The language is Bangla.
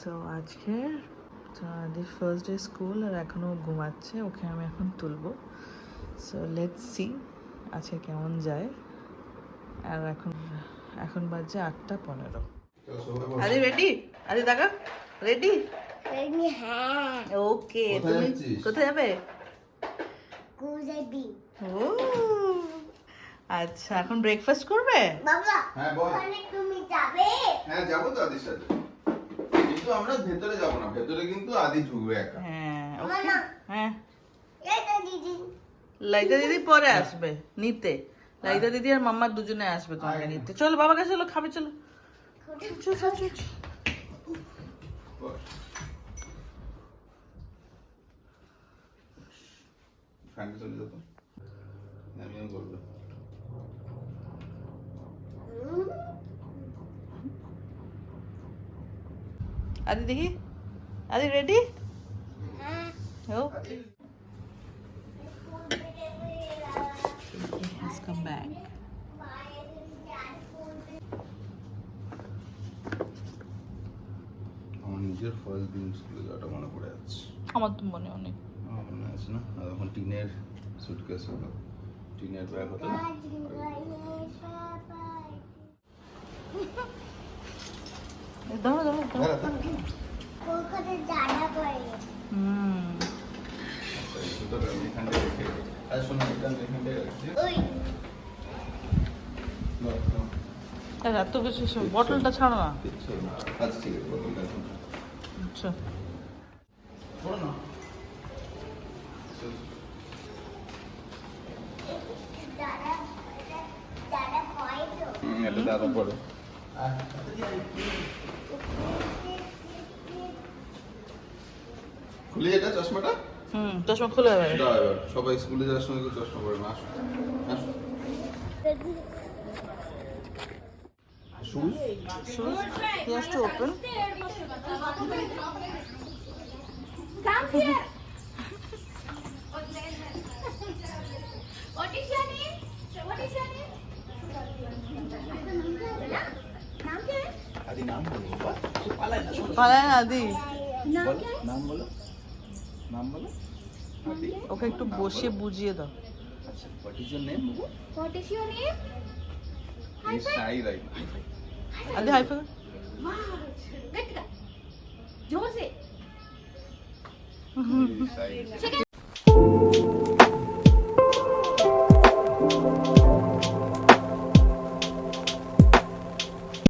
সো আজকে আদির ফার্স্ট ডে স্কুল আর এখনও ঘুমাচ্ছে, ওকে আমি এখন তুলবো। সো লেটস সি আজকে কেমন যায়। আর এখন বাজে 8:15। আদি রেডি? আদি দেখা রেডি? হ্যাঁ। ওকে, তুমি কোথায় যাবে? ও আচ্ছা, এখন ব্রেকফাস্ট করবে? বাবা, হ্যাঁ বল। ওখানে তুমি যাবে? হ্যাঁ যাবো তো আদির সাথে, কিন্তু আমরা ভেতরে যাবো না, ভেতরে কিন্তু আদি ঢুকবে একা। হ্যাঁ আমার ওকে। না। হ্যাঁ, এটা দিদি। লাইদা দিদি পরে আসবে নিতে। লাইদা দিদি আর মাম্মা দুজনে আসবে তোমাকে নিতে। চলো বাবা কাছে, চলো খাবে, চলো চলো চলো চলো। বস। ফ্যানটা চলে যেত, আমিও করবো। আদি দেখি, আদি রেডি? হ্যাঁ। ওকে, let's come back. আমার নিজের ফার্স্ট দিন স্কুলে যাওয়াটা মনে পড়ে যাচ্ছে। আমার তো মনে অনেক। আমার মনে আছে না, আর তখন টিনের সুটকেস হতো, টিনের ব্যাগ হতো না। দাঁড়া দাঁড়া দাঁড়া। কলকাতা জানা পড়ে। আচ্ছা, এই সুতোটা আমি এখান থেকে রেখে দিই। আর শোনো, এটা আমি এখান থেকে রাখছি। ওই নাও, নাও। এত কিছু বটলটা ছাড়ো না। কিচ্ছু না। আচ্ছা ঠিক আছে, বোতলটা এখন। আচ্ছা শোনো না। দাদা দাদা ভয় তো। এটা দাদা পড়ে। খুলি এটা চশমাটা? চশমা খুলে যাবে। দাও এবার, সবাই স্কুলে যাওয়ার সময় কিন্তু চশমা পরে না। আসো আসো। Shoes? Shoes? He has to open. Come here. What is your name? What is your name? नाम क्या है? আদি নাম বলো বাবা। পালায় না, শোনো। পালায় না আদি, नाम বলো, क्या है? নাম বলো। নাম বলো। আদি। ওকে একটু বসিয়ে বুঝিয়ে দাও। আচ্ছা, what is your name Babu? What is your name? He's shy right now. আদি হাই ফাই। वाह, गट्टिगा, जोर से। He's shy.